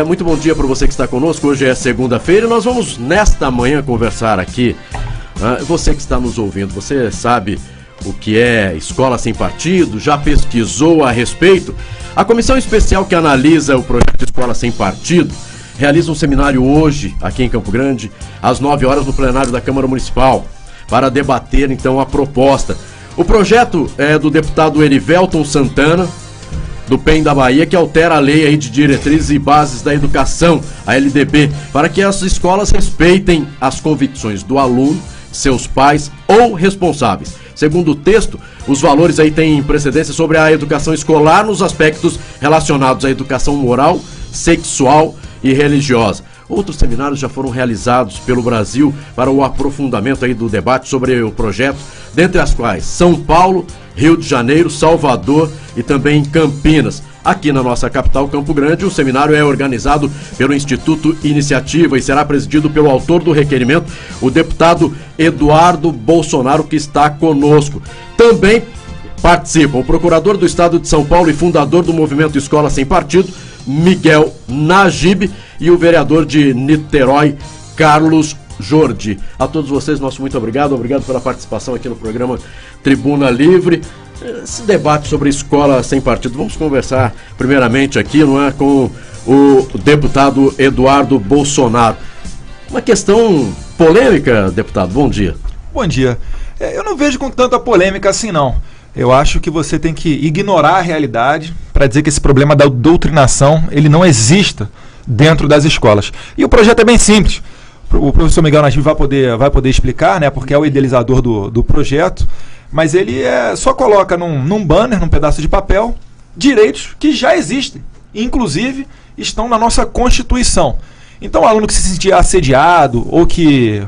Muito bom dia para você que está conosco. Hoje é segunda-feira e nós vamos nesta manhã conversar aqui. Você que está nos ouvindo, você sabe o que é escola sem partido? Já pesquisou a respeito? A comissão especial que analisa o projeto Escola Sem Partido realiza um seminário hoje aqui em Campo Grande às 9 horas no plenário da Câmara Municipal para debater então a proposta. O projeto é do deputado Erivelton Santana, do PEN da Bahia, que altera a lei aí de diretrizes e bases da educação, a LDB, para que as escolas respeitem as convicções do aluno, seus pais ou responsáveis. Segundo o texto, os valores aí têm precedência sobre a educação escolar nos aspectos relacionados à educação moral, sexual e religiosa. Outros seminários já foram realizados pelo Brasil para o aprofundamento aí do debate sobre o projeto, dentre as quais São Paulo, Rio de Janeiro, Salvador e também Campinas. Aqui na nossa capital, Campo Grande, o seminário é organizado pelo Instituto Iniciativa e será presidido pelo autor do requerimento, o deputado Eduardo Bolsonaro, que está conosco. Também participam o procurador do Estado de São Paulo e fundador do movimento Escola Sem Partido, Miguel Najib, e o vereador de Niterói, Carlos Jordi. A todos vocês, nosso muito obrigado. Obrigado pela participação aqui no programa Tribuna Livre. Esse debate sobre escola sem partido, vamos conversar primeiramente aqui, não é, com o deputado Eduardo Bolsonaro. Uma questão polêmica, deputado, bom dia. Bom dia. Eu não vejo com tanta polêmica assim, não. Eu acho que você tem que ignorar a realidade para dizer que esse problema da doutrinação, ele não exista dentro das escolas. E o projeto é bem simples. O professor Miguel Najib vai poder explicar, né, porque é o idealizador do projeto, mas ele só coloca num banner, num pedaço de papel, direitos que já existem, inclusive estão na nossa Constituição. Então o aluno que se sentir assediado ou que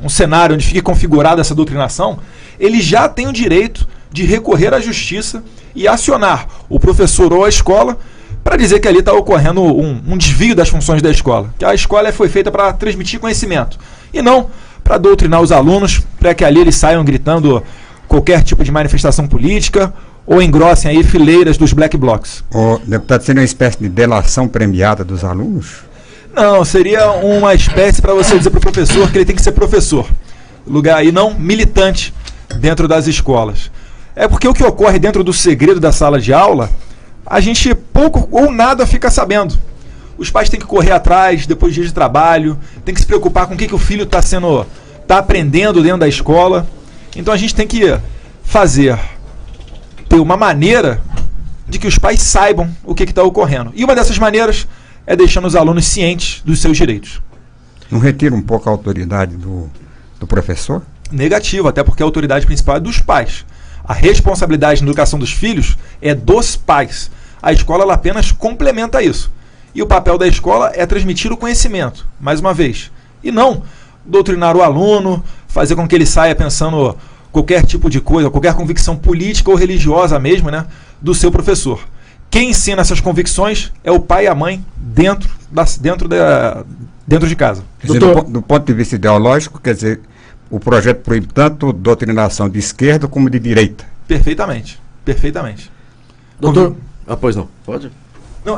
um cenário onde fique configurada essa doutrinação, ele já tem o direito de recorrer à justiça e acionar o professor ou a escola para dizer que ali está ocorrendo um desvio das funções da escola. Que a escola foi feita para transmitir conhecimento e não para doutrinar os alunos, para que ali eles saiam gritando qualquer tipo de manifestação política ou engrossem aí fileiras dos black blocs. O deputado, seria uma espécie de delação premiada dos alunos? Não, seria uma espécie para você dizer para o professor que ele tem que ser professor, lugar e não militante dentro das escolas. É porque o que ocorre dentro do segredo da sala de aula, a gente pouco ou nada fica sabendo. Os pais têm que correr atrás, depois de dias de trabalho, tem que se preocupar com o que o filho está aprendendo dentro da escola. Então a gente tem que ter uma maneira de que os pais saibam o que está ocorrendo. E uma dessas maneiras é deixando os alunos cientes dos seus direitos. Não retira um pouco a autoridade do professor? Negativo, até porque a autoridade principal é dos pais. A responsabilidade na educação dos filhos é dos pais. A escola ela apenas complementa isso. E o papel da escola é transmitir o conhecimento, mais uma vez. E não doutrinar o aluno, fazer com que ele saia pensando qualquer tipo de coisa, qualquer convicção política ou religiosa mesmo, né, do seu professor. Quem ensina essas convicções é o pai e a mãe dentro de casa. Quer dizer, do ponto de vista ideológico, quer dizer, o projeto proíbe tanto doutrinação de esquerda como de direita. Perfeitamente, perfeitamente. Doutor, pois não, pode? Não,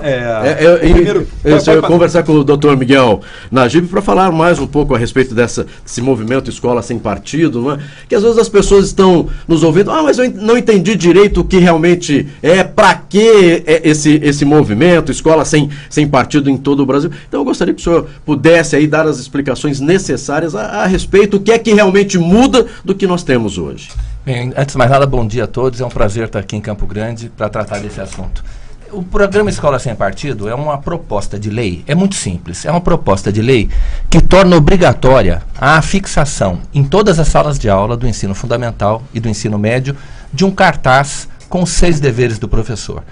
primeiro, eu ia conversar com o doutor Miguel Najib para falar mais um pouco a respeito desse movimento Escola Sem Partido, não é? Que às vezes as pessoas estão nos ouvindo, mas eu não entendi direito o que realmente para que esse movimento Escola Sem Partido em todo o Brasil. Então eu gostaria que o senhor pudesse aí dar as explicações necessárias a respeito do que é que realmente muda do que nós temos hoje. Bem, antes de mais nada, bom dia a todos, é um prazer estar aqui em Campo Grande para tratar desse assunto. O programa Escola Sem Partido é uma proposta de lei, é muito simples, é uma proposta de lei que torna obrigatória a fixação em todas as salas de aula do ensino fundamental e do ensino médio de um cartaz com os 6 deveres do professor.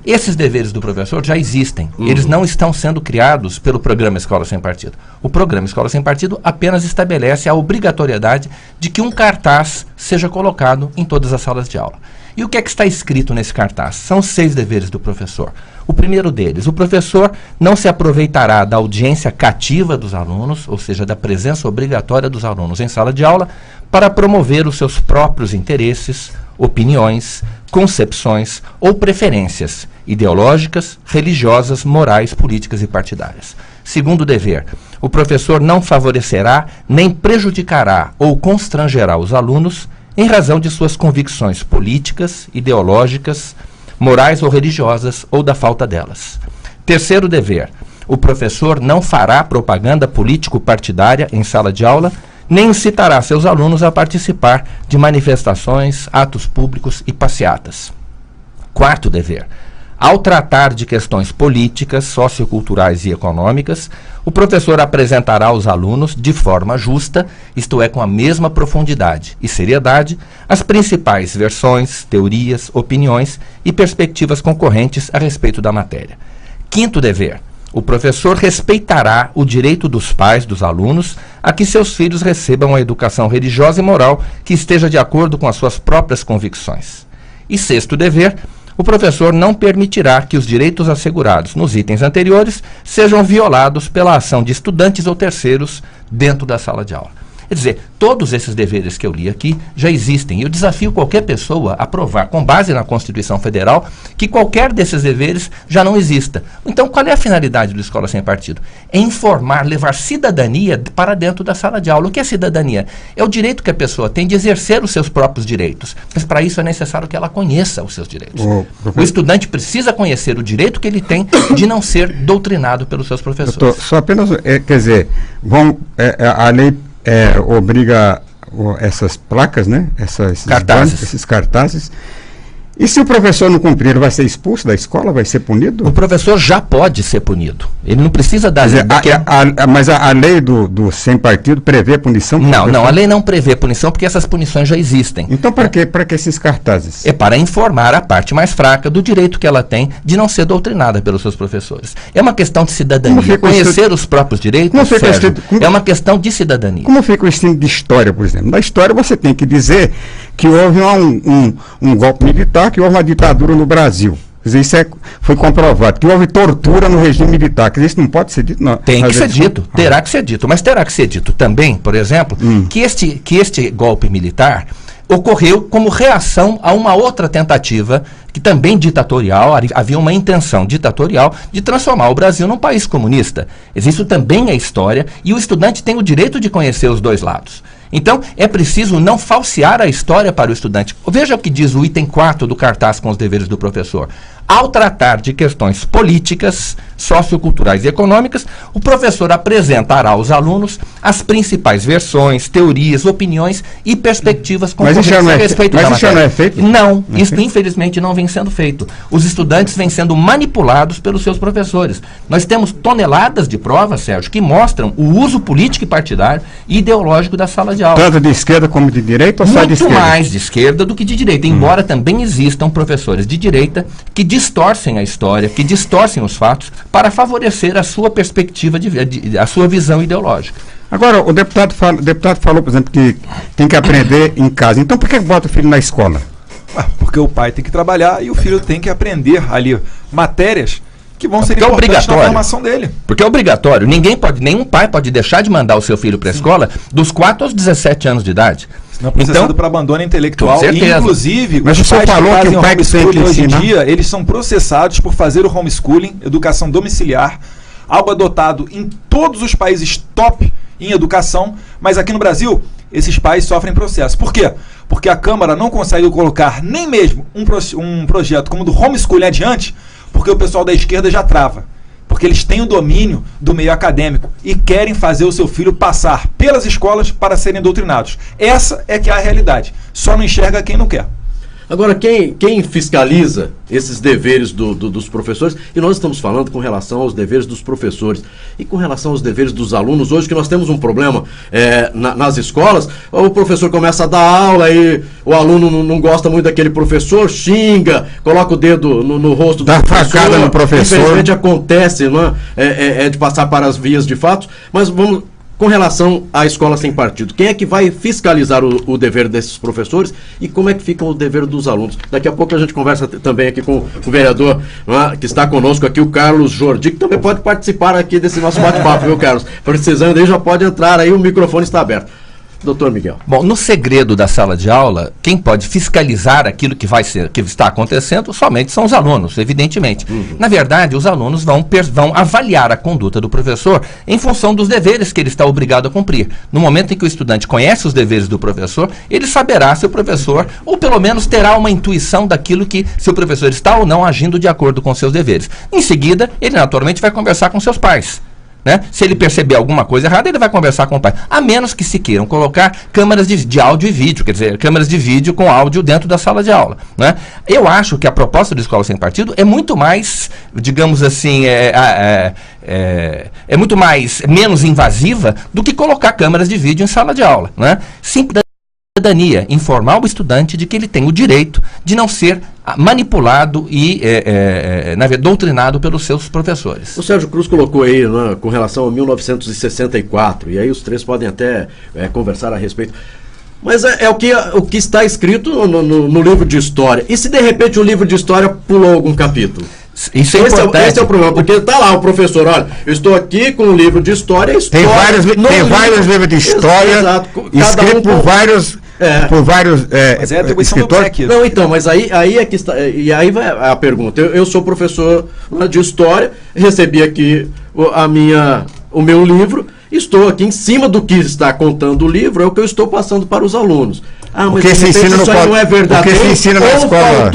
Esses deveres do professor já existem, eles não estão sendo criados pelo programa Escola Sem Partido. O programa Escola Sem Partido apenas estabelece a obrigatoriedade de que um cartaz seja colocado em todas as salas de aula. E o que é que está escrito nesse cartaz? São 6 deveres do professor. O primeiro deles, o professor não se aproveitará da audiência cativa dos alunos, ou seja, da presença obrigatória dos alunos em sala de aula, para promover os seus próprios interesses opiniões, concepções ou preferências ideológicas, religiosas, morais, políticas e partidárias. Segundo dever, o professor não favorecerá nem prejudicará ou constrangerá os alunos em razão de suas convicções políticas, ideológicas, morais ou religiosas ou da falta delas. Terceiro dever, o professor não fará propaganda político-partidária em sala de aula, nem incitará seus alunos a participar de manifestações, atos públicos e passeatas. Quarto dever, ao tratar de questões políticas, socioculturais e econômicas, o professor apresentará aos alunos, de forma justa, isto é, com a mesma profundidade e seriedade, as principais versões, teorias, opiniões e perspectivas concorrentes a respeito da matéria. Quinto dever, o professor respeitará o direito dos pais dos alunos a que seus filhos recebam a educação religiosa e moral que esteja de acordo com as suas próprias convicções. E sexto dever, o professor não permitirá que os direitos assegurados nos itens anteriores sejam violados pela ação de estudantes ou terceiros dentro da sala de aula. Quer dizer, todos esses deveres que eu li aqui já existem. E eu desafio qualquer pessoa a provar, com base na Constituição Federal, que qualquer desses deveres já não exista. Então, qual é a finalidade do Escola Sem Partido? É informar, levar cidadania para dentro da sala de aula. O que é cidadania? É o direito que a pessoa tem de exercer os seus próprios direitos. Mas para isso é necessário que ela conheça os seus direitos. O estudante precisa conhecer o direito que ele tem de não ser doutrinado pelos seus professores. Só apenas, quer dizer, a lei obriga essas placas, né? Esses cartazes. E se o professor não cumprir, ele vai ser expulso da escola? Vai ser punido? O professor já pode ser punido. Ele não precisa dar... Mas a lei do Sem Partido prevê punição? Não, a lei não prevê punição porque essas punições já existem. Então, para que esses cartazes? É para informar a parte mais fraca do direito que ela tem de não ser doutrinada pelos seus professores. É uma questão de cidadania. Conhecer os próprios direitos, Sérgio, é uma questão de cidadania. Como fica o ensino de história, por exemplo? Na história você tem que dizer que houve um golpe militar, que houve uma ditadura no Brasil. Quer dizer, isso foi comprovado, que houve tortura no regime militar. Quer dizer, isso não pode ser dito? Não. Tem que ser dito, terá que ser dito. Mas terá que ser dito também, por exemplo, que este golpe militar ocorreu como reação a uma outra tentativa, que também ditatorial, havia uma intenção ditatorial de transformar o Brasil num país comunista. Isso também é história e o estudante tem o direito de conhecer os dois lados. Então, é preciso não falsear a história para o estudante. Veja o que diz o item 4 do cartaz com os deveres do professor. Ao tratar de questões políticas, socioculturais e econômicas, o professor apresentará aos alunos as principais versões, teorias, opiniões e perspectivas concorrentes a respeito da matéria. Mas isso já não é feito? Não, isso infelizmente não vem sendo feito. Os estudantes vêm sendo manipulados pelos seus professores. Nós temos toneladas de provas, Sérgio, que mostram o uso político e partidário e ideológico da sala de aula. Tanto de esquerda como de direita ou só de esquerda? Muito mais de esquerda do que de direita, embora também existam professores de direita que distorcem a história, que distorcem os fatos para favorecer a sua perspectiva, a sua visão ideológica. Agora, o deputado falou, por exemplo, que tem que aprender em casa. Então, por que bota o filho na escola? Porque o pai tem que trabalhar e o filho tem que aprender ali matérias que vão ser importantes na formação dele. Porque é obrigatório. Nenhum pai pode deixar de mandar o seu filho para a escola dos 4 aos 17 anos de idade. Não processado para abandono intelectual. E, inclusive, mas os pais falou que o pai que tem que hoje em dia, eles são processados por fazer o homeschooling, educação domiciliar, algo adotado em todos os países top em educação, mas aqui no Brasil, esses pais sofrem processo. Por quê? Porque a Câmara não consegue colocar nem mesmo um projeto como o do homeschooling adiante, porque o pessoal da esquerda já trava. Porque eles têm o domínio do meio acadêmico e querem fazer o seu filho passar pelas escolas para serem doutrinados. Essa é que é a realidade. Só não enxerga quem não quer. Agora, quem fiscaliza esses deveres dos professores, e nós estamos falando com relação aos deveres dos professores e com relação aos deveres dos alunos, hoje que nós temos um problema nas escolas, o professor começa a dar aula e o aluno não gosta muito daquele professor, xinga, coloca o dedo no rosto do professor. Dá facada no professor. Infelizmente acontece, não é de passar para as vias de fato, mas vamos... Com relação à escola sem partido, quem é que vai fiscalizar o dever desses professores e como é que fica o dever dos alunos? Daqui a pouco a gente conversa também aqui com o vereador que está conosco aqui, o Carlos Jordi, que também pode participar aqui desse nosso bate-papo, viu, Carlos? Precisando aí, já pode entrar aí, o microfone está aberto. Doutor Miguel. Bom, no segredo da sala de aula, quem pode fiscalizar aquilo que está acontecendo somente são os alunos, evidentemente. Na verdade, os alunos vão avaliar a conduta do professor em função dos deveres que ele está obrigado a cumprir. No momento em que o estudante conhece os deveres do professor, ele saberá se o professor, ou pelo menos terá uma intuição daquilo que, se o professor está ou não agindo de acordo com seus deveres. Em seguida, ele naturalmente vai conversar com seus pais. Né? Se ele perceber alguma coisa errada, ele vai conversar com o pai. A menos que se queiram colocar câmeras de áudio e vídeo, quer dizer, câmeras de vídeo com áudio dentro da sala de aula. Né? Eu acho que a proposta do Escola Sem Partido é muito mais, digamos assim, muito menos invasiva do que colocar câmeras de vídeo em sala de aula. Né? Cidadania, informar o estudante de que ele tem o direito de não ser manipulado e doutrinado pelos seus professores. O Sérgio Cruz colocou aí, né, com relação a 1964, e aí os três podem até conversar a respeito. Mas é o que está escrito no livro de história. E se de repente o livro de história pulou algum capítulo? Isso é importante. Esse é o problema, porque está lá o professor, olha, eu estou aqui com um livro de história. Tem vários livros de história, escritos por vários... mas é a atribuição do MEC. Não, então, mas aí é que está. E aí vai a pergunta. Eu sou professor de história, recebi aqui o meu livro, estou aqui em cima do que está contando o livro, é o que eu estou passando para os alunos. Ah, mas isso aí não é verdadeiro. Porque se ensina na escola.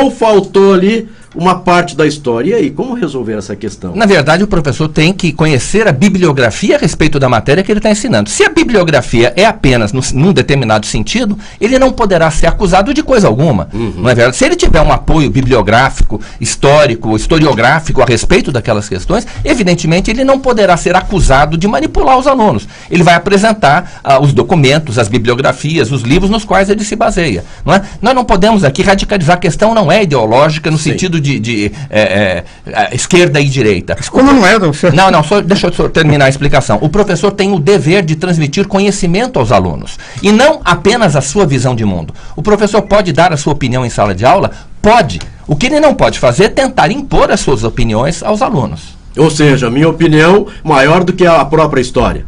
Ou faltou ali uma parte da história. E aí, como resolver essa questão? Na verdade, o professor tem que conhecer a bibliografia a respeito da matéria que ele está ensinando. Se a bibliografia é apenas num determinado sentido, ele não poderá ser acusado de coisa alguma. Não é verdade? Se ele tiver um apoio bibliográfico, histórico, historiográfico a respeito daquelas questões, evidentemente ele não poderá ser acusado de manipular os alunos. Ele vai apresentar os documentos, as bibliografias, os livros nos quais ele se baseia. Não é? Nós não podemos aqui radicalizar. A questão não é ideológica no sentido de esquerda e direita. Como não é, doutor? Não, deixa eu terminar a explicação. O professor tem o dever de transmitir conhecimento aos alunos, e não apenas a sua visão de mundo. O professor pode dar a sua opinião em sala de aula? Pode. O que ele não pode fazer é tentar impor as suas opiniões aos alunos. Ou seja, minha opinião maior do que a própria história.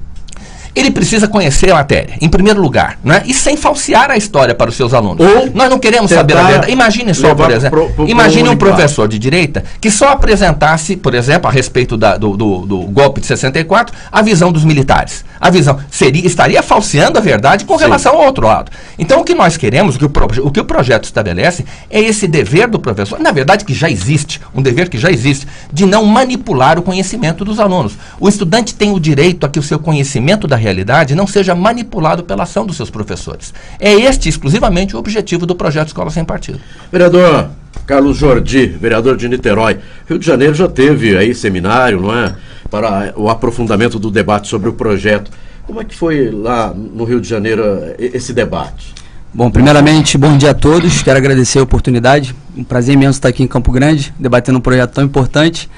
Ele precisa conhecer a matéria, em primeiro lugar, né? E sem falsear a história para os seus alunos. Nós não queremos saber a verdade. Imagine só, por exemplo, imagine um professor de direita que só apresentasse, por exemplo, a respeito do golpe de 64, a visão dos militares. A visão estaria falseando a verdade com relação ao outro lado. Então, o que nós queremos, o que o projeto estabelece, é esse dever do professor, na verdade que já existe, um dever que já existe, de não manipular o conhecimento dos alunos. O estudante tem o direito a que o seu conhecimento da realidade não seja manipulado pela ação dos seus professores. É este exclusivamente o objetivo do projeto Escola Sem Partido. Vereador Carlos Jordi, vereador de Niterói, Rio de Janeiro já teve aí seminário, não é, para o aprofundamento do debate sobre o projeto. Como é que foi lá no Rio de Janeiro esse debate? Bom, primeiramente, bom dia a todos, quero agradecer a oportunidade, um prazer imenso estar aqui em Campo Grande, debatendo um projeto tão importante.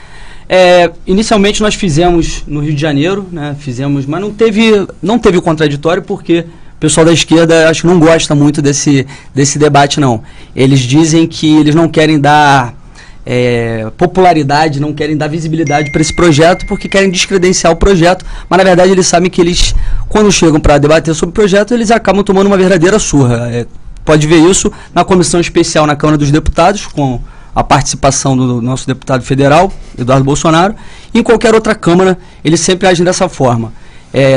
Inicialmente nós fizemos no Rio de Janeiro, né, mas não teve o contraditório, porque o pessoal da esquerda acho que não gosta muito desse debate, não. Eles dizem que eles não querem dar popularidade, não querem dar visibilidade para esse projeto, porque querem descredenciar o projeto, mas na verdade eles sabem que eles, quando chegam para debater sobre o projeto, eles acabam tomando uma verdadeira surra. Pode ver isso na comissão especial na Câmara dos Deputados, com a participação do nosso deputado federal, Eduardo Bolsonaro, e em qualquer outra Câmara eles sempre agem dessa forma.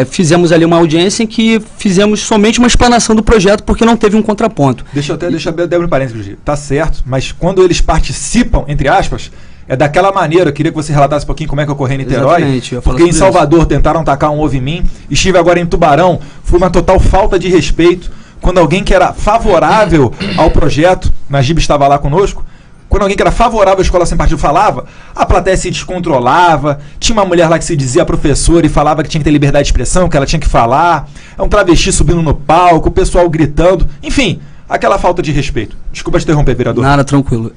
Fizemos ali uma audiência em que fizemos somente uma explanação do projeto, porque não teve um contraponto. Deixa eu abrir um parênteses, tá certo, mas quando eles participam, entre aspas, é daquela maneira. Eu queria que você relatasse um pouquinho como é que ocorreu em Niterói, porque em Salvador tentaram tacar um ovo em mim, estive agora em Tubarão, foi uma total falta de respeito, quando alguém que era favorável ao projeto, Najib estava lá conosco, quando alguém que era favorável à Escola Sem Partido falava, a plateia se descontrolava, tinha uma mulher lá que se dizia professora e falava que tinha que ter liberdade de expressão, que ela tinha que falar, um travesti subindo no palco, o pessoal gritando, enfim, aquela falta de respeito. Desculpa te interromper, vereador. Nada, tranquilo.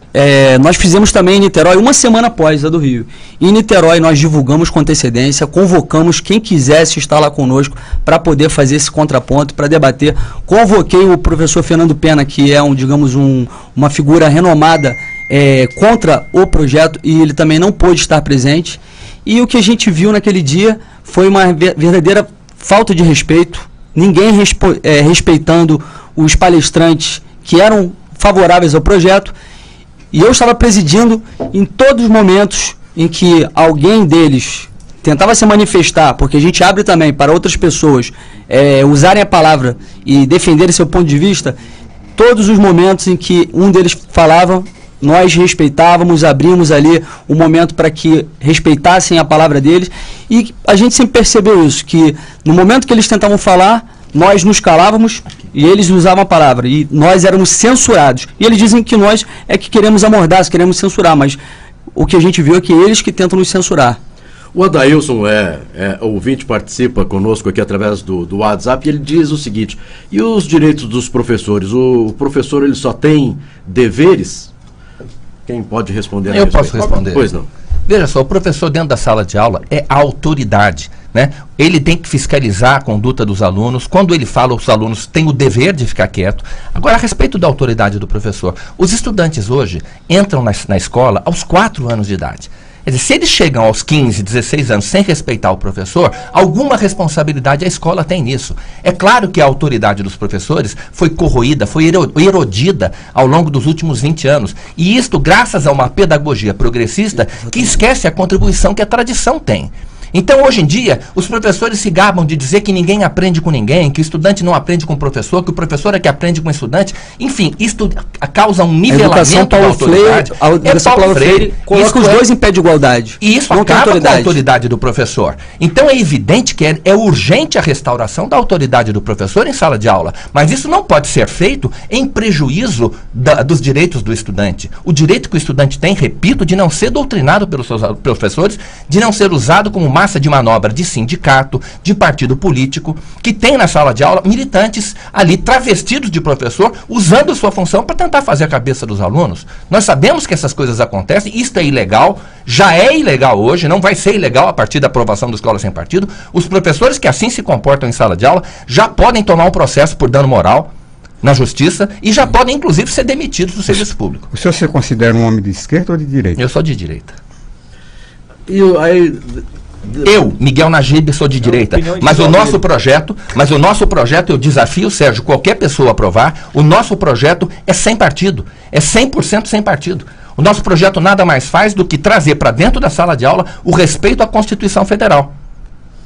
Nós fizemos também em Niterói, uma semana após a do Rio. Em Niterói nós divulgamos com antecedência, convocamos quem quisesse estar lá conosco para poder fazer esse contraponto, para debater. Convoquei o professor Fernando Pena, que é uma figura renomada contra o projeto, e ele também não pôde estar presente. E o que a gente viu naquele dia foi uma verdadeira falta de respeito ninguém respeitando os palestrantes que eram favoráveis ao projeto, e eu estava presidindo em todos os momentos em que alguém deles tentava se manifestar, porque a gente abre também para outras pessoas usarem a palavra e defenderem seu ponto de vista. Todos os momentos em que um deles falava, nós respeitávamos, abrimos ali um momento para que respeitassem a palavra deles, e a gente sempre percebeu isso, que no momento que eles tentavam falar, nós nos calávamos e eles usavam a palavra, e nós éramos censurados. E eles dizem que nós é que queremos amordar, queremos censurar, mas o que a gente viu é que eles que tentam nos censurar. O Adailson ouvinte, participa conosco aqui através do WhatsApp, e ele diz o seguinte: e os direitos dos professores? O professor, ele só tem deveres? Quem pode responder? Eu posso responder. Pois não. Veja só, o professor dentro da sala de aula é a autoridade, né? Ele tem que fiscalizar a conduta dos alunos. Quando ele fala, os alunos têm o dever de ficar quieto. Agora, a respeito da autoridade do professor, os estudantes hoje entram na escola aos 4 anos de idade. Quer dizer, se eles chegam aos 15, 16 anos sem respeitar o professor, alguma responsabilidade a escola tem nisso. É claro que a autoridade dos professores foi corroída, foi erodida ao longo dos últimos 20 anos. E isto graças a uma pedagogia progressista que esquece a contribuição que a tradição tem. Então, hoje em dia, os professores se gabam de dizer que ninguém aprende com ninguém, que o estudante não aprende com o professor, que o professor é que aprende com o estudante. Enfim, isto causa um nivelamento da autoridade. A educação Paulo Freire coloca os dois em pé de igualdade. E isso acaba com a autoridade do professor. Então, é evidente que é urgente a restauração da autoridade do professor em sala de aula. Mas isso não pode ser feito em prejuízo dos direitos do estudante. O direito que o estudante tem, repito, de não ser doutrinado pelos seus professores, de não ser usado como massa de manobra de sindicato, de partido político, que tem na sala de aula militantes ali travestidos de professor, usando sua função para tentar fazer a cabeça dos alunos. Nós sabemos que essas coisas acontecem, isto é ilegal, já é ilegal hoje, não vai ser ilegal a partir da aprovação da Escola Sem Partido. Os professores que assim se comportam em sala de aula já podem tomar um processo por dano moral na justiça e já podem, inclusive, ser demitidos do serviço público. O senhor se considera um homem de esquerda ou de direita? Eu sou de direita. E aí... Eu, Miguel Najib, sou de direita, mas o nosso projeto, eu desafio, Sérgio, qualquer pessoa a aprovar, o nosso projeto é sem partido, é 100% sem partido. O nosso projeto nada mais faz do que trazer para dentro da sala de aula o respeito à Constituição Federal.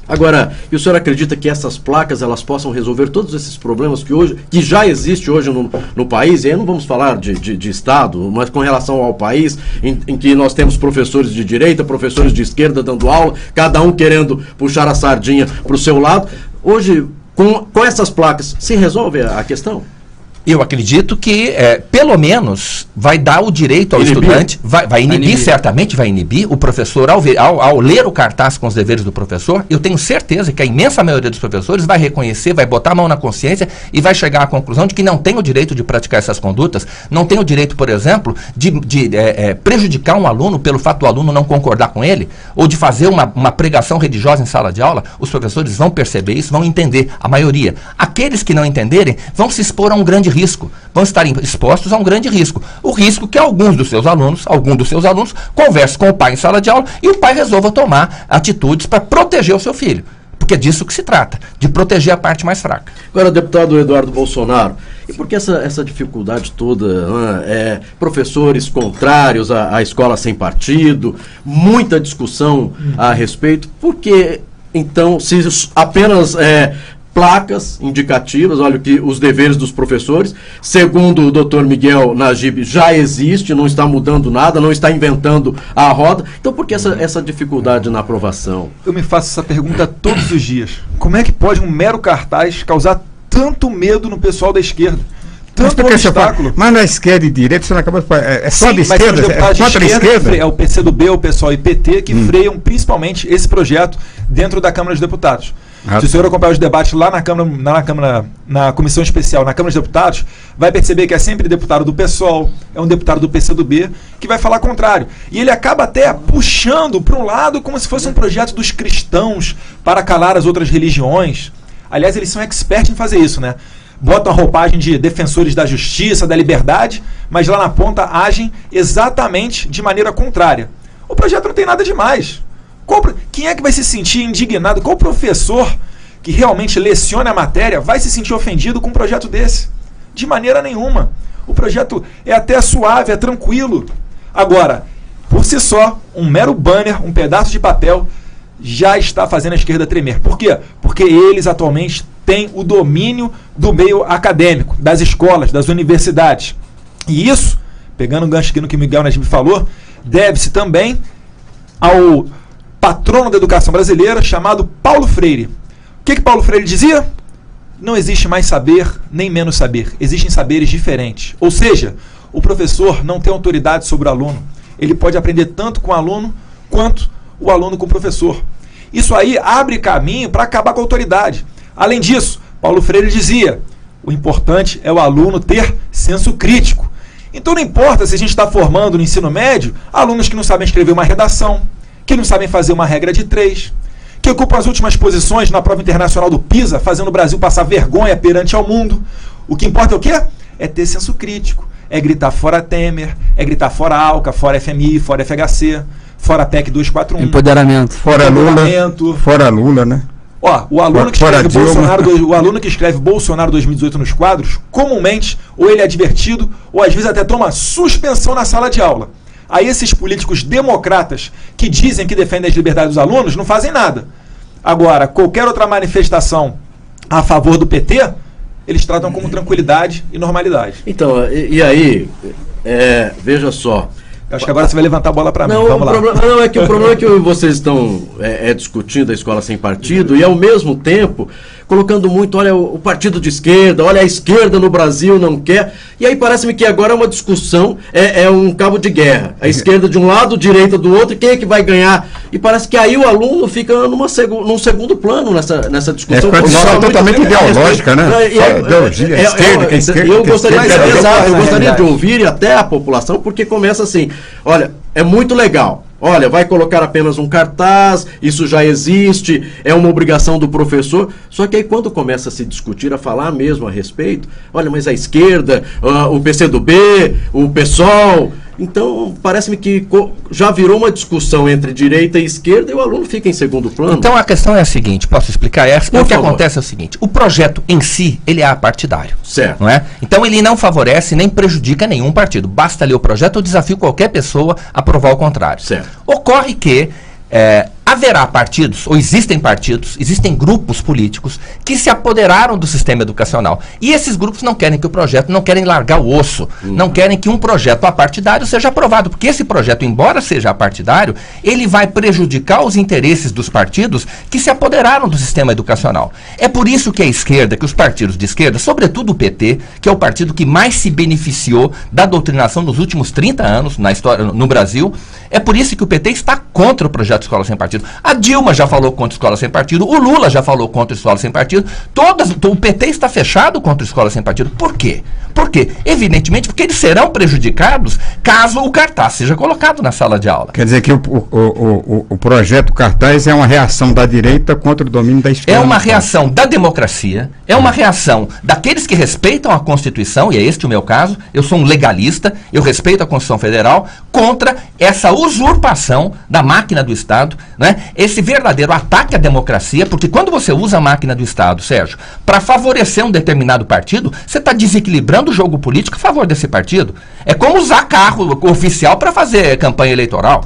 Agora, e o senhor acredita que essas placas elas possam resolver todos esses problemas que já existe hoje no país? E aí não vamos falar de Estado, mas com relação ao país, em que nós temos professores de direita, professores de esquerda dando aula, cada um querendo puxar a sardinha para o seu lado. Hoje, com essas placas, se resolve a questão? Eu acredito que, pelo menos, vai dar o direito ao estudante, vai inibir, certamente vai inibir o professor, ao ler o cartaz com os deveres do professor. Eu tenho certeza que a imensa maioria dos professores vai reconhecer, vai botar a mão na consciência e vai chegar à conclusão de que não tem o direito de praticar essas condutas, não tem o direito, por exemplo, de prejudicar um aluno pelo fato do aluno não concordar com ele, ou de fazer uma pregação religiosa em sala de aula. Os professores vão perceber isso, vão entender, a maioria. Aqueles que não entenderem vão se expor a um grande risco, vão estar expostos a um grande risco. O risco que algum dos seus alunos converse com o pai em sala de aula e o pai resolva tomar atitudes para proteger o seu filho. Porque é disso que se trata, de proteger a parte mais fraca. Agora, deputado Eduardo Bolsonaro, e por que essa dificuldade toda? Professores contrários à escola sem partido, muita discussão a respeito. Por que, então, se apenas... placas indicativas, olha que os deveres dos professores, segundo o doutor Miguel Najib, já existe, não está mudando nada, não está inventando a roda. Então por que essa dificuldade na aprovação? Eu me faço essa pergunta todos os dias. Como é que pode um mero cartaz causar tanto medo no pessoal da esquerda? Tanto obstáculo. Mas na esquerda e direita você não acabou de falar. É só Sim, de esquerda? É contra a esquerda? É o PCdoB, o PSOL e PT que freiam principalmente esse projeto dentro da Câmara dos Deputados. Se o senhor acompanhar os debates lá na Comissão Especial, na Câmara dos Deputados, vai perceber que é sempre deputado do PSOL, é um deputado do PCdoB, que vai falar contrário. E ele acaba até puxando para um lado como se fosse um projeto dos cristãos para calar as outras religiões. Aliás, eles são expertos em fazer isso, né? Botam a roupagem de defensores da justiça, da liberdade, mas lá na ponta agem exatamente de maneira contrária. O projeto não tem nada demais. Quem é que vai se sentir indignado? Qual professor que realmente lecione a matéria, vai se sentir ofendido com um projeto desse? De maneira nenhuma. O projeto é até suave, é tranquilo. Agora, por si só, um mero banner, um pedaço de papel, já está fazendo a esquerda tremer. Por quê? Porque eles atualmente têm o domínio do meio acadêmico, das escolas, das universidades. E isso, pegando o gancho aqui no que o Miguel Najib falou, deve-se também ao patrono da educação brasileira chamado Paulo Freire. O que Paulo Freire dizia? Não existe mais saber, nem menos saber. Existem saberes diferentes. Ou seja, o professor não tem autoridade sobre o aluno. Ele pode aprender tanto com o aluno, quanto o aluno com o professor. Isso aí abre caminho para acabar com a autoridade. Além disso, Paulo Freire dizia, o importante é o aluno ter senso crítico. Então não importa se a gente está formando no ensino médio alunos que não sabem escrever uma redação, que não sabem fazer uma regra de 3, que ocupam as últimas posições na prova internacional do PISA, fazendo o Brasil passar vergonha perante ao mundo. O que importa é o quê? É ter senso crítico. É gritar fora Temer, é gritar fora ALCA, fora FMI, fora FHC, fora PEC 241. Empoderamento. Fora Lula. Fora Lula, né? Ó, o aluno que escreve Bolsonaro 2018 nos quadros, comumente, ou ele é advertido, ou às vezes até toma suspensão na sala de aula. Aí esses políticos democratas que dizem que defendem as liberdades dos alunos não fazem nada. Agora, qualquer outra manifestação a favor do PT, eles tratam como tranquilidade e normalidade. Então, e aí, veja só. Acho que agora você vai levantar a bola para mim. Vamos lá. O problema é que vocês estão discutindo a escola sem partido e, ao mesmo tempo, colocando muito, olha, o partido de esquerda, olha, a esquerda no Brasil não quer. E aí parece-me que agora é uma discussão, é um cabo de guerra. A esquerda de um lado, a direita do outro, e quem é que vai ganhar? E parece que aí o aluno fica num segundo plano nessa discussão. É totalmente ideológica, né? Eu gostaria de ouvir até a população, porque começa assim, olha, é muito legal. Olha, vai colocar apenas um cartaz, isso já existe, é uma obrigação do professor. Só que aí quando começa a se discutir, a falar mesmo a respeito, olha, mas a esquerda, o PCdoB, o PSOL... Então, parece-me que já virou uma discussão entre direita e esquerda e o aluno fica em segundo plano. Então, a questão é a seguinte, posso explicar? O que acontece é o seguinte, o projeto em si, ele é apartidário. Certo. Não é? Então, ele não favorece nem prejudica nenhum partido. Basta ler o projeto, eu desafio qualquer pessoa a provar o contrário. Certo. Ocorre que haverá partidos, ou existem partidos, existem grupos políticos que se apoderaram do sistema educacional. E esses grupos não querem que o projeto, não querem largar o osso, não querem que um projeto apartidário seja aprovado, porque esse projeto, embora seja apartidário, ele vai prejudicar os interesses dos partidos que se apoderaram do sistema educacional. É por isso que a esquerda, que os partidos de esquerda, sobretudo o PT, que é o partido que mais se beneficiou da doutrinação nos últimos 30 anos na história no Brasil, é por isso que o PT está contra o projeto Escola Sem Partido. A Dilma já falou contra a Escola Sem Partido, o Lula já falou contra a Escola Sem Partido, o PT está fechado contra a Escola Sem Partido. Por quê? Por quê? Evidentemente porque eles serão prejudicados caso o cartaz seja colocado na sala de aula. Quer dizer que o projeto cartaz é uma reação da direita contra o domínio da esquerda. É uma reação da democracia, é uma reação daqueles que respeitam a Constituição, e é este o meu caso, eu sou um legalista, eu respeito a Constituição Federal, contra essa usurpação da máquina do Estado, né? Esse verdadeiro ataque à democracia, porque quando você usa a máquina do Estado, Sérgio, para favorecer um determinado partido, você está desequilibrando o jogo político a favor desse partido. É como usar carro oficial para fazer campanha eleitoral.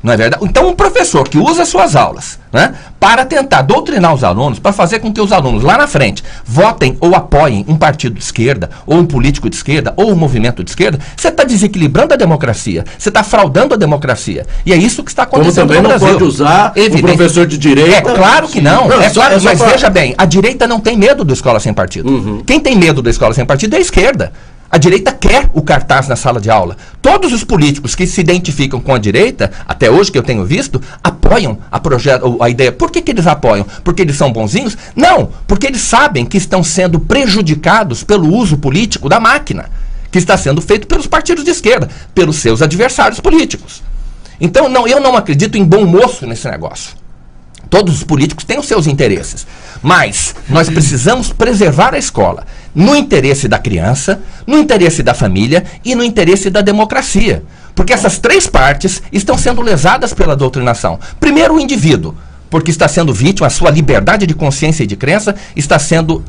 Não é verdade? Então, um professor que usa suas aulas, né, para tentar doutrinar os alunos, para fazer com que os alunos lá na frente votem ou apoiem um partido de esquerda, ou um político de esquerda, ou um movimento de esquerda, você está desequilibrando a democracia, você está fraudando a democracia. E é isso que está acontecendo no Brasil. Como também não pode usar o professor de direita. É claro que não. Mas veja bem, a direita não tem medo da escola sem partido. Quem tem medo da escola sem partido é a esquerda. A direita quer o cartaz na sala de aula. Todos os políticos que se identificam com a direita, até hoje que eu tenho visto, apoiam a ideia. Por que eles apoiam? Porque eles são bonzinhos? Não, porque eles sabem que estão sendo prejudicados pelo uso político da máquina, que está sendo feito pelos partidos de esquerda, pelos seus adversários políticos. Então, eu não acredito em bom moço nesse negócio. Todos os políticos têm os seus interesses, mas nós precisamos preservar a escola no interesse da criança, no interesse da família e no interesse da democracia. Porque essas três partes estão sendo lesadas pela doutrinação. Primeiro, o indivíduo. porque está sendo vítima, a sua liberdade de consciência e de crença está sendo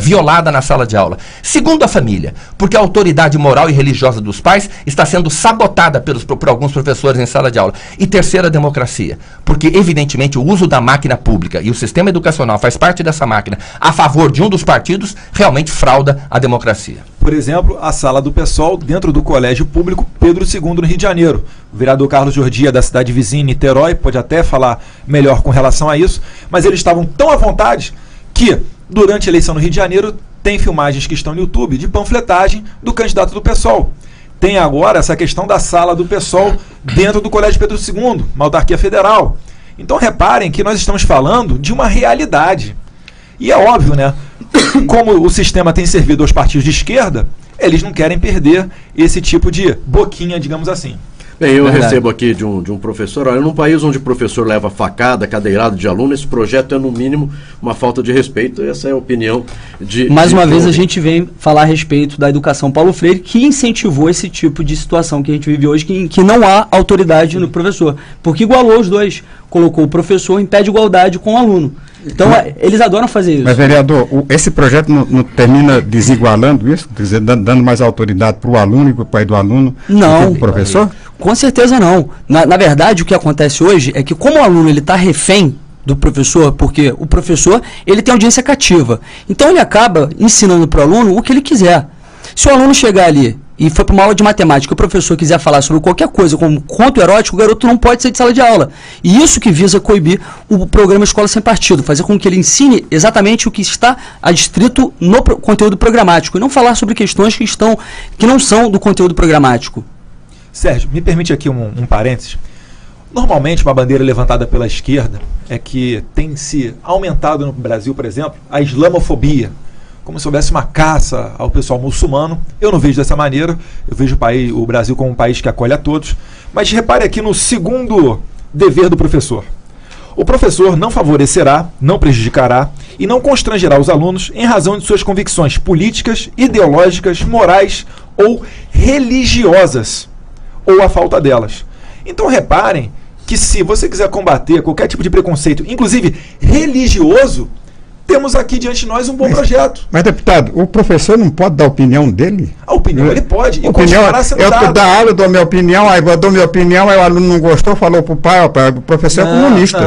violada na sala de aula. Segundo, a família, porque a autoridade moral e religiosa dos pais está sendo sabotada por alguns professores em sala de aula. E terceiro, a democracia, porque evidentemente o uso da máquina pública e o sistema educacional faz parte dessa máquina a favor de um dos partidos, realmente frauda a democracia. Por exemplo, a sala do PSOL dentro do Colégio Público Pedro II, no Rio de Janeiro. O vereador Carlos Jordia, da cidade vizinha, Niterói, pode até falar melhor com relação a isso, mas eles estavam tão à vontade que, durante a eleição no Rio de Janeiro, tem filmagens que estão no YouTube de panfletagem do candidato do PSOL. Tem agora essa questão da sala do PSOL dentro do Colégio Pedro II, uma autarquia federal. Então reparem que nós estamos falando de uma realidade. E é óbvio, né? Como o sistema tem servido aos partidos de esquerda, eles não querem perder esse tipo de boquinha, digamos assim. Bem, eu recebo aqui de um professor, olha, num país onde o professor leva facada, cadeirado de aluno, esse projeto é no mínimo uma falta de respeito, essa é a opinião de... Mais uma vez a gente vem falar a respeito da educação Paulo Freire, que incentivou esse tipo de situação que a gente vive hoje, que não há autoridade no professor, porque igualou os dois, colocou o professor em pé de igualdade com o aluno. Então, eles adoram fazer isso. Mas, vereador, esse projeto não termina desigualando isso? Quer dizer, dando mais autoridade para o aluno e para o pai do aluno não, do que para o professor? Com certeza não. Na verdade, o que acontece hoje é que, como o aluno está refém do professor, porque o professor ele tem audiência cativa, então ele acaba ensinando para o aluno o que ele quiser. Se o aluno chegar ali e for para uma aula de matemática e o professor quiser falar sobre qualquer coisa, como conto erótico, o garoto não pode sair de sala de aula. E isso que visa coibir o programa Escola Sem Partido, fazer com que ele ensine exatamente o que está adstrito no conteúdo programático, e não falar sobre questões que não são do conteúdo programático. Sérgio, me permite aqui um parênteses. Normalmente, uma bandeira levantada pela esquerda é que tem se aumentado no Brasil, por exemplo, a islamofobia, como se houvesse uma caça ao pessoal muçulmano. Eu não vejo dessa maneira, eu vejo o Brasil como um país que acolhe a todos. Mas repare aqui no segundo dever do professor. O professor não favorecerá, não prejudicará e não constrangerá os alunos em razão de suas convicções políticas, ideológicas, morais ou religiosas, ou a falta delas. Então reparem que se você quiser combater qualquer tipo de preconceito, inclusive religioso, temos aqui diante de nós um bom projeto. Mas, deputado, o professor não pode dar a opinião dele? A opinião ele pode. Eu dou aula, dou minha opinião, aí eu dou minha opinião, aí o aluno não gostou, falou pro pai, o professor é comunista.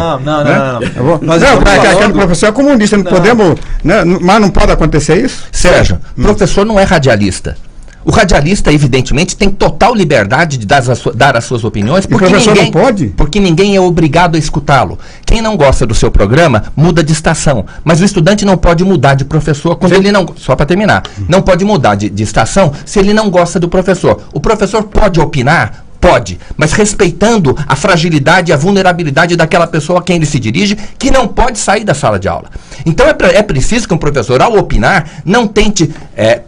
Aquele professor é comunista, não podemos, né? Mas não pode acontecer isso? Sérgio, o professor não é radialista. O radialista, evidentemente, tem total liberdade de dar as suas opiniões, porque não pode? Porque ninguém é obrigado a escutá-lo. Quem não gosta do seu programa, muda de estação. Mas o estudante não pode mudar de professor quando ele não... Só para terminar. Não pode mudar de estação se ele não gosta do professor. O professor pode opinar? Pode, mas respeitando a fragilidade e a vulnerabilidade daquela pessoa a quem ele se dirige, que não pode sair da sala de aula. Então é preciso que um professor, ao opinar, não tente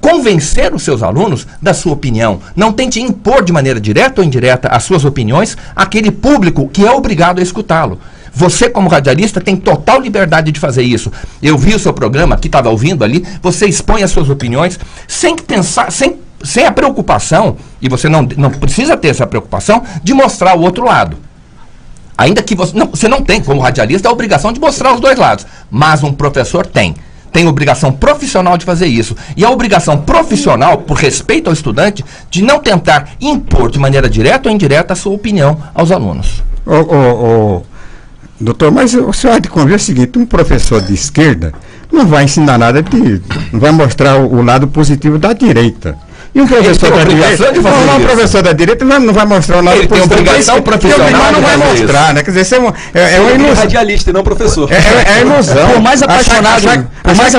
convencer os seus alunos da sua opinião, não tente impor de maneira direta ou indireta as suas opiniões àquele público que é obrigado a escutá-lo. Você, como radialista, tem total liberdade de fazer isso. Eu vi o seu programa, que estava ouvindo ali, você expõe as suas opiniões sem pensar, sem a preocupação, e você não precisa ter essa preocupação, de mostrar o outro lado. Ainda que você não tem, como radialista, a obrigação de mostrar os dois lados. Mas um professor tem obrigação profissional de fazer isso. E a obrigação profissional, por respeito ao estudante, de não tentar impor de maneira direta ou indireta a sua opinião aos alunos. Doutor, mas o senhor há de conver o seguinte, um professor de esquerda não vai ensinar nada, não vai mostrar o lado positivo da direita. E um professor da direita, um professor da direita não vai mostrar o lado positivo. Tem obrigação profissional, não vai mostrar, né? Quer dizer, é uma ilusão. Radialista e não professor. É ilusão. Por mais apaixonado,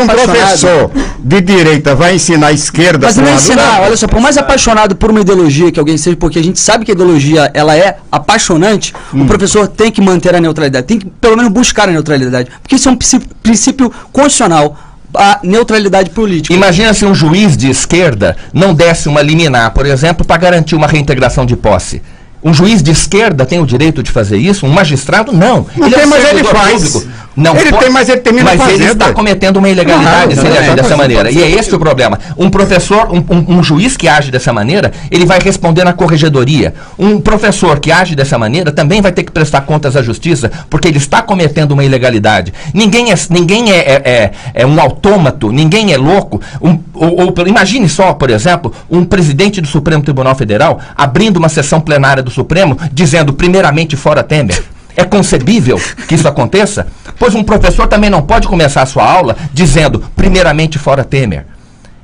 um professor de direita vai ensinar a esquerda. Mas não ensinar, olha só, por mais apaixonado por uma ideologia que alguém seja, porque a gente sabe que a ideologia ela é apaixonante, o professor tem que manter a neutralidade, tem que pelo menos buscar a neutralidade, porque isso é um princípio constitucional. A neutralidade política. Imagina se um juiz de esquerda não desse uma liminar, por exemplo, para garantir uma reintegração de posse. Um juiz de esquerda tem o direito de fazer isso? Um magistrado, não. Não tem, mas ele faz. Público. Não ele pode, tem, mas ele termina fazendo. Mas ele está cometendo uma ilegalidade se ele agir dessa maneira. E é esse o problema. Um professor, um juiz que age dessa maneira, ele vai responder na corregedoria. Um professor que age dessa maneira também vai ter que prestar contas à justiça, porque ele está cometendo uma ilegalidade. Ninguém é um autômato, ninguém é louco. Imagine só, por exemplo, um presidente do Supremo Tribunal Federal abrindo uma sessão plenária do Supremo, dizendo primeiramente fora Temer. É concebível que isso aconteça? Pois um professor também não pode começar a sua aula dizendo primeiramente fora Temer.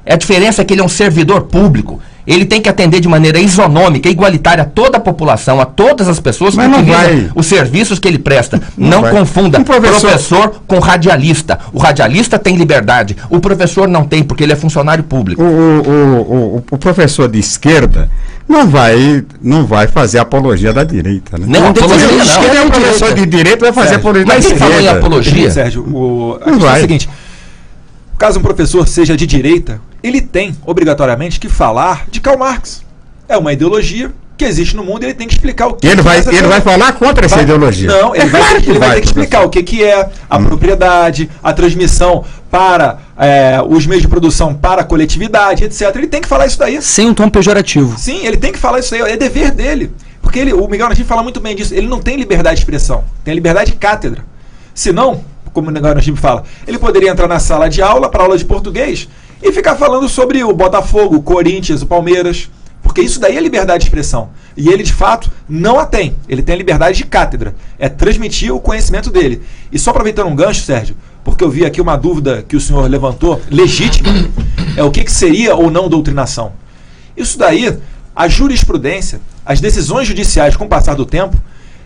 A diferença é que ele é um servidor público. Ele tem que atender de maneira isonômica, igualitária a toda a população, a todas as pessoas que utilizam os serviços que ele presta. Não confunda professor com radialista. O radialista tem liberdade, o professor não tem, porque ele é funcionário público. O professor de esquerda não vai fazer apologia da direita, né? Não, apologia não. Ele é um professor de direita, vai fazer apologia da direita. Mas falou em apologia. Sérgio, a questão é a seguinte: caso um professor seja de direita, ele tem, obrigatoriamente, que falar de Karl Marx. É uma ideologia que existe no mundo e ele tem que explicar o que ele vai falar contra essa ideologia. Não, ele vai ter que explicar o que é a propriedade, a transmissão para os meios de produção para a coletividade, etc. Ele tem que falar isso daí. Sem um tom pejorativo. Sim, ele tem que falar isso daí. É dever dele. Porque o Miguel Najib fala muito bem disso. Ele não tem liberdade de expressão, tem liberdade de cátedra. Senão, como o Miguel Najib fala, ele poderia entrar na sala de aula, para aula de português, e ficar falando sobre o Botafogo, o Corinthians, o Palmeiras, porque isso daí é liberdade de expressão. E ele, de fato, não a tem. Ele tem a liberdade de cátedra. É transmitir o conhecimento dele. E só aproveitando um gancho, Sérgio, porque eu vi aqui uma dúvida que o senhor levantou, legítima, é o que seria ou não doutrinação. Isso daí, a jurisprudência, as decisões judiciais com o passar do tempo,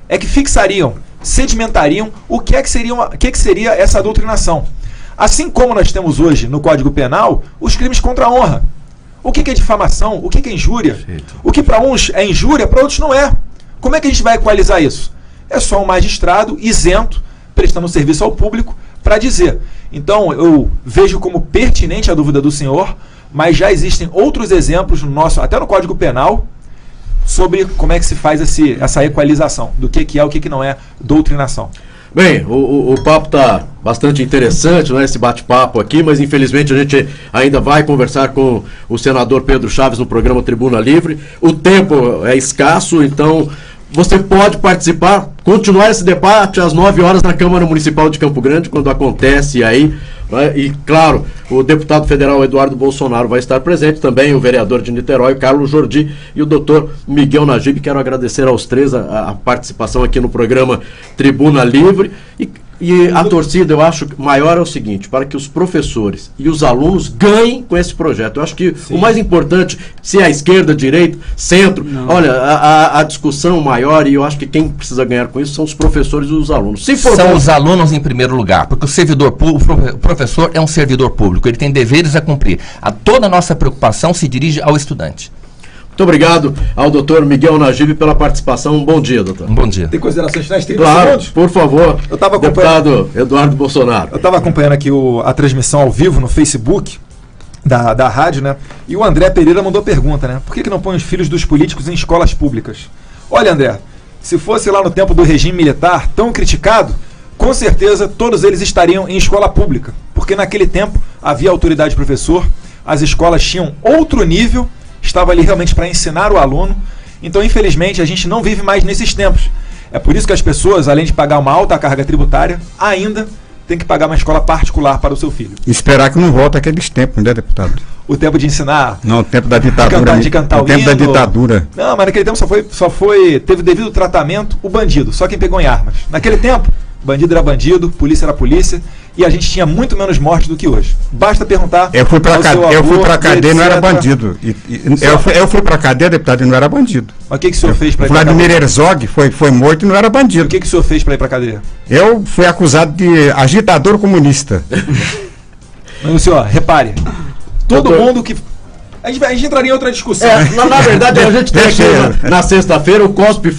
é que fixariam, sedimentariam o que seria essa doutrinação. Assim como nós temos hoje no Código Penal os crimes contra a honra. O que é difamação? O que é injúria? Perfeito. O que para uns é injúria, para outros não é. Como é que a gente vai equalizar isso? É só um magistrado isento, prestando serviço ao público, para dizer. Então, eu vejo como pertinente a dúvida do senhor, mas já existem outros exemplos no nosso, até no Código Penal, sobre como é que se faz essa equalização do que é o que não é doutrinação. Bem, o papo está bastante interessante, né, esse bate-papo aqui, mas infelizmente a gente ainda vai conversar com o senador Pedro Chaves no programa Tribuna Livre. O tempo é escasso, então você pode participar, continuar esse debate às 9 horas na Câmara Municipal de Campo Grande, quando acontece aí. E, claro, o deputado federal Eduardo Bolsonaro vai estar presente, também o vereador de Niterói, Carlos Jordi, e o doutor Miguel Najib. Quero agradecer aos três a participação aqui no programa Tribuna Livre. E a torcida, eu acho, maior é o seguinte: para que os professores e os alunos ganhem com esse projeto. Eu acho que o mais importante, se é a esquerda, direita, centro, olha, a discussão maior, e eu acho que quem precisa ganhar com isso são os professores e os alunos. São os alunos em primeiro lugar, porque o professor é um servidor público, ele tem deveres a cumprir. Toda a nossa preocupação se dirige ao estudante. Muito obrigado ao doutor Miguel Najib pela participação. Um bom dia, doutor. Um bom dia. Tem considerações finais? 30 claro, segundos? Por favor, deputado Eduardo Bolsonaro. Eu estava acompanhando aqui a transmissão ao vivo no Facebook da rádio, né? E o André Pereira mandou pergunta, né? Por que não põe os filhos dos políticos em escolas públicas? Olha, André, se fosse lá no tempo do regime militar tão criticado, com certeza todos eles estariam em escola pública, porque naquele tempo havia autoridade de professor, as escolas tinham outro nível, estava ali realmente para ensinar o aluno. Então, infelizmente, a gente não vive mais nesses tempos. É por isso que as pessoas, além de pagar uma alta carga tributária, ainda tem que pagar uma escola particular para o seu filho. Esperar que não volte aqueles tempos, né, deputado? O tempo de ensinar... Não, o tempo da ditadura. De cantar o tempo hino. Da ditadura. Não, mas naquele tempo teve devido tratamento o bandido, só quem pegou em armas. Naquele tempo, bandido era bandido, polícia era polícia, e a gente tinha muito menos mortes do que hoje. Basta perguntar... Eu fui pra cadeia e não era bandido. Eu fui pra cadeia, deputado, e não era bandido. Mas o que o senhor fez para ir pra cadeia? Vladimir Herzog foi morto e não era bandido. O que o senhor fez para ir pra cadeia? Eu fui acusado de agitador comunista. Mas o senhor, repare, todo mundo que... A gente entraria em outra discussão. Na verdade, a gente tem aqui na sexta-feira o Cospe